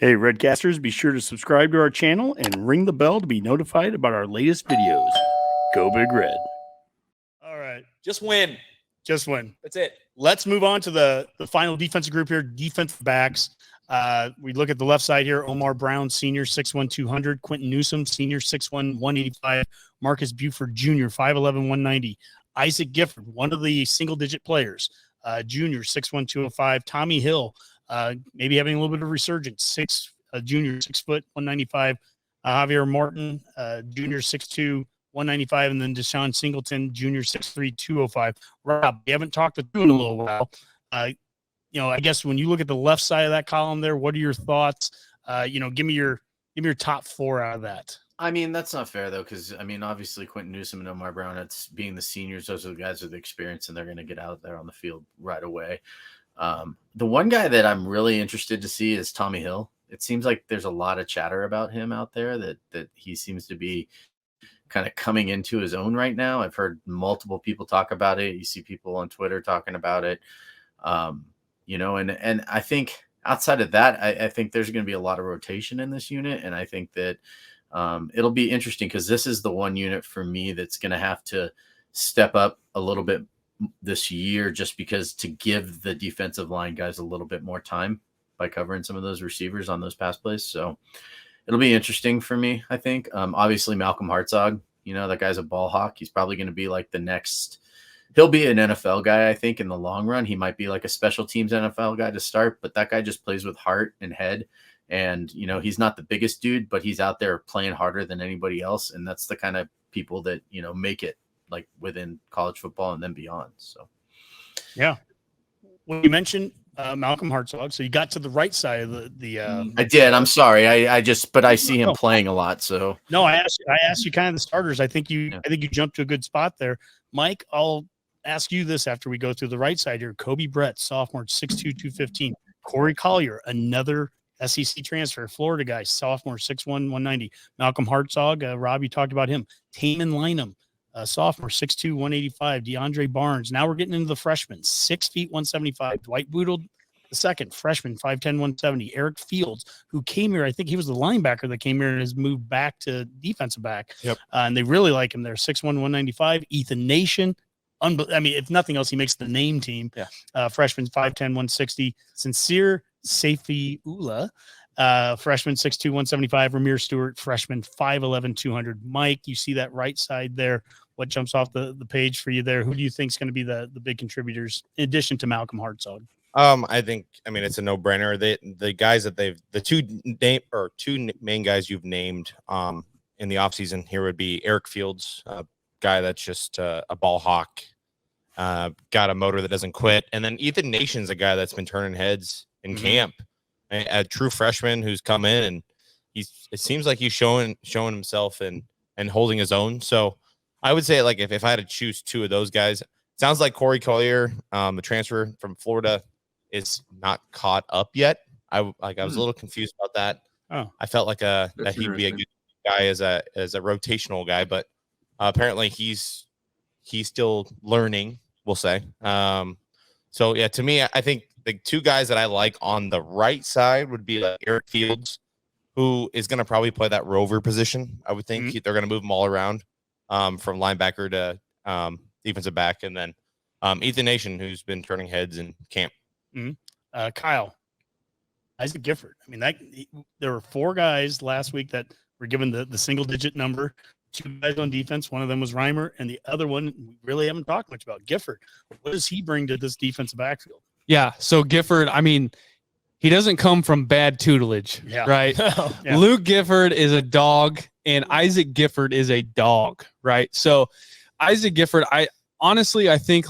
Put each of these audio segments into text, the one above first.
Hey, Redcasters, be sure to subscribe to our channel and ring the bell to be notified about our latest videos. Go Big Red. All right. Just win. Just win. That's it. Let's move on to the final defensive group here, defensive backs. We look at the left side here, Omar Brown, senior, 6'1", 200. Quentin Newsom, senior, 6'1", 185. Marcus Buford, junior, 5'11", 190. Isaac Gifford, one of the single-digit players, junior, 6'1", 205. Tommy Hill, maybe having a little bit of resurgence, junior, 6 foot, 195. Javier Morton, junior, 6'2", 195, and then Deshaun Singleton, junior, 6'3", 205. Rob, we haven't talked to you in a little while. I guess when you look at the left side of that column there, what are your thoughts? Give me your top four out of that. I mean, that's not fair, though, because, obviously Quentin Newsom and Omar Brown, it's being the seniors. Those are the guys with the experience, and they're going to get out there on the field right away. The one guy that I'm really interested to see is Tommy Hill. It seems like there's a lot of chatter about him out there that he seems to be kind of coming into his own right now. I've heard multiple people talk about it. You see people on Twitter talking about it. And I think outside of that, I think there's going to be a lot of rotation in this unit. And I think that it'll be interesting because this is the one unit for me that's going to have to step up a little bit this year, just because to give the defensive line guys a little bit more time by covering some of those receivers on those pass plays. So it'll be interesting for me, I think. Obviously, Malcolm Hartzog, that guy's a ball hawk. He's probably going to be like the next – he'll be an NFL guy, I think, in the long run. He might be like a special teams NFL guy to start, but that guy just plays with heart and head. And, he's not the biggest dude, but he's out there playing harder than anybody else. And that's the kind of people that, make it like within college football and then beyond. So, yeah. When you mentioned Malcolm Hartzog, so you got to the right side of the I did. I'm sorry. I see him playing a lot. So no, I asked you kind of the starters. I think you jumped to a good spot there. Mike, I'll ask you this after we go through the right side here. Kobe Brett, sophomore, 6'2", 215. Corey Collier, another SEC transfer, Florida guy, sophomore, 6'1", 190. Malcolm Hartzog, Rob, you talked about him. Taman Lynham, sophomore, 6'2", 185. DeAndre Barnes. Now we're getting into the freshmen, 6 feet, 175. Dwight Boodle, the second, freshman, 5'10", 170. Eric Fields, who came here, I think he was the linebacker that came here and has moved back to defensive back. Yep. And they really like him there, 6'1", 195. Ethan Nation, if nothing else, he makes the name team. Yeah. Freshman, 5'10", 160. Sincere Safiullah, freshman, 6'2", 175. Ramir Stewart, freshman, 5'11", 200. Mike, you see that right side there. What jumps off the page for you there? Who do you think is going to be the big contributors in addition to Malcolm Hartzog? I think it's a no-brainer. The guys that the two main guys you've named in the offseason here would be Eric Fields, a guy that's just a ball hawk, got a motor that doesn't quit, and then Ethan Nation's a guy that's been turning heads in camp, a true freshman who's come in, and it seems like he's showing himself and holding his own. So I would say, like, if I had to choose two of those guys, it sounds like Corey Collier, the transfer from Florida, is not caught up yet. I was a little confused about that. Oh, I felt like that he'd be a good guy as a rotational guy, but apparently he's still learning, we'll say. So yeah, to me, I think the two guys that I like on the right side would be Eric Fields, who is going to probably play that rover position. I would think they're going to move him all around from linebacker to defensive back, and then Ethan Nation, who's been turning heads in camp. Kyle, Isaac Gifford. There were 4 guys last week that were given the single-digit number. 2 guys on defense. One of them was Reimer, and the other one we really haven't talked much about. Gifford. What does he bring to this defensive backfield? Yeah, so Gifford, he doesn't come from bad tutelage, right? Yeah. Luke Gifford is a dog, and Isaac Gifford is a dog, right? So Isaac Gifford, I think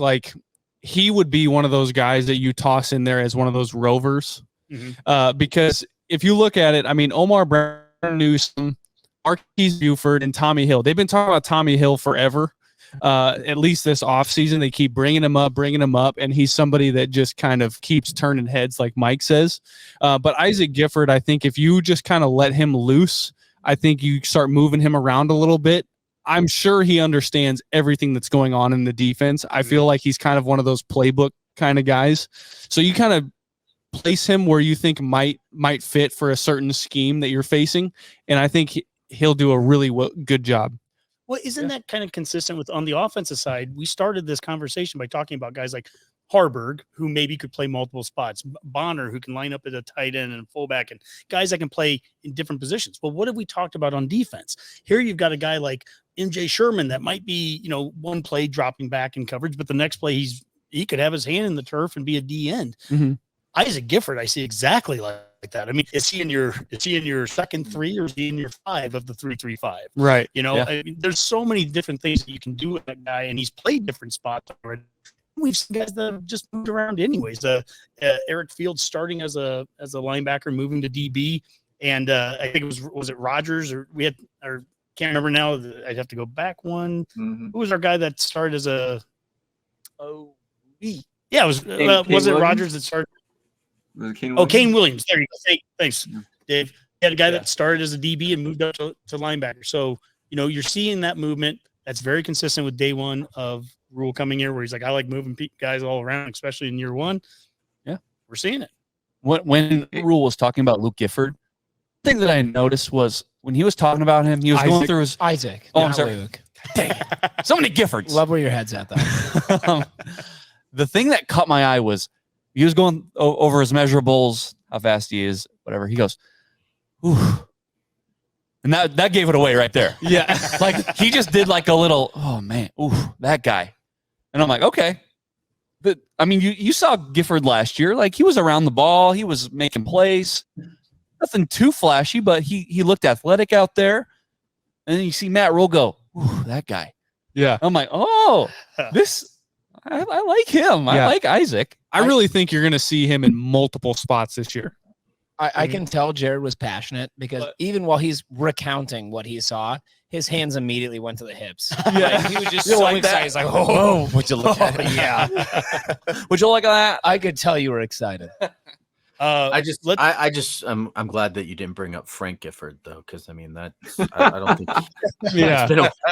he would be one of those guys that you toss in there as one of those rovers, because if you look at it, Omar Brown, Newsom, Marquise Buford, and Tommy Hill, they've been talking about Tommy Hill forever. At least this offseason, they keep bringing him up, and he's somebody that just kind of keeps turning heads, like Mike says. But Isaac Gifford, I think if you just kind of let him loose, I think you start moving him around a little bit. I'm sure he understands everything that's going on in the defense. I feel like he's kind of one of those playbook kind of guys. So you kind of place him where you think might fit for a certain scheme that you're facing, and I think he'll do a really good job. Well, isn't that kind of consistent with on the offensive side? We started this conversation by talking about guys like Harburg, who maybe could play multiple spots, Bonner, who can line up at a tight end and fullback, and guys that can play in different positions. Well, what have we talked about on defense? Here you've got a guy like MJ Sherman that might be, one play dropping back in coverage, but the next play he could have his hand in the turf and be a D end. Mm-hmm. Isaac Gifford, I see exactly like that. I mean, is he in your second three or is he in your 5 of the 3-3-5? Right. I mean, there's so many different things that you can do with that guy, and he's played different spots already. We've seen guys that have just moved around anyways. Eric Fields starting as a linebacker, moving to DB, and I think was it Rogers or can't remember now. I'd have to go back one. Mm-hmm. Who was our guy that started as a OB? Yeah, it was it Rogers that started? Kane Williams. There you go. Thanks, Dave. He had a guy that started as a DB and moved up to linebacker. So, you're seeing that movement. That's very consistent with day one of Rule coming here, where he's like, I like moving guys all around, especially in year one. Yeah. We're seeing it. When Rule was talking about Luke Gifford, the thing that I noticed was when he was talking about him, he was going through his Isaac. Oh, I'm sorry. Luke. Dang it. So many Giffords. Love where your head's at, though. The thing that caught my eye was he was going over his measurables, how fast he is, whatever. He goes, ooh. And that gave it away right there. Yeah. Like he just did like a little, oh man, ooh, that guy. And I'm like, okay. But I mean, you saw Gifford last year. Like he was around the ball. He was making plays. Nothing too flashy, but he looked athletic out there. And then you see Matt Rule go, ooh, that guy. Yeah. I'm like, oh, I like him. Yeah. I like Isaac. I really think you're going to see him in multiple spots this year. I can tell Jared was passionate because even while he's recounting what he saw, his hands immediately went to the hips. Yeah. Like, he was just so excited. He's like, oh, would you look at it? yeah. Would you look at that? I could tell you were excited. I'm glad that you didn't bring up Frank Gifford though, because I mean I don't think Yeah.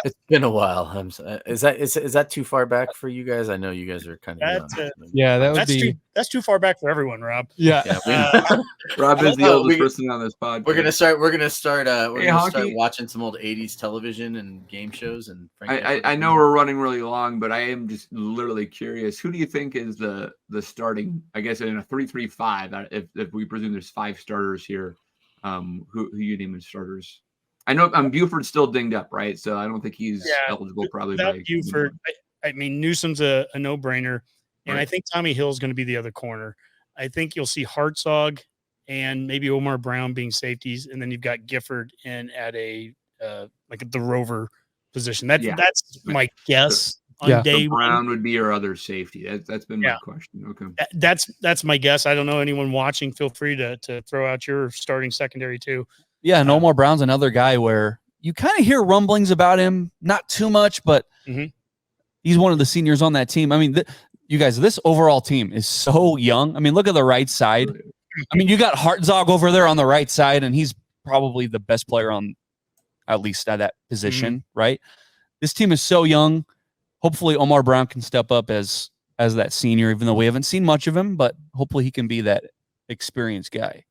it's been a while. Is that too far back for you guys? I know you guys are kind of That's too far back for everyone, Rob. Yeah. Rob is the oldest person on this podcast. We're gonna start watching some old 80s television and game shows. And I know we're running really long, but I am just literally curious. Who do you think is the starting? I guess in a 3-3-5. If we presume there's 5 starters here, who you name as starters? I know Buford's still dinged up, right? So I don't think he's eligible. Probably Buford. I mean, Newsom's a no-brainer, and right. I think Tommy Hill's going to be the other corner. I think you'll see Hartzog and maybe Omar Brown being safeties, and then you've got Gifford in at a like the rover position. That's my guess. On day Brown would be your other safety. That's been my question. Okay, that's my guess. I don't know anyone watching. Feel free to throw out your starting secondary too. Yeah, and Omar Brown's another guy where you kind of hear rumblings about him, not too much, but he's one of the seniors on that team. I mean, you guys, this overall team is so young. I mean, look at the right side. I mean, you got Hartzog over there on the right side, and he's probably the best player on at least at that position, right? This team is so young. Hopefully Omar Brown can step up as that senior, even though we haven't seen much of him, but hopefully he can be that experienced guy.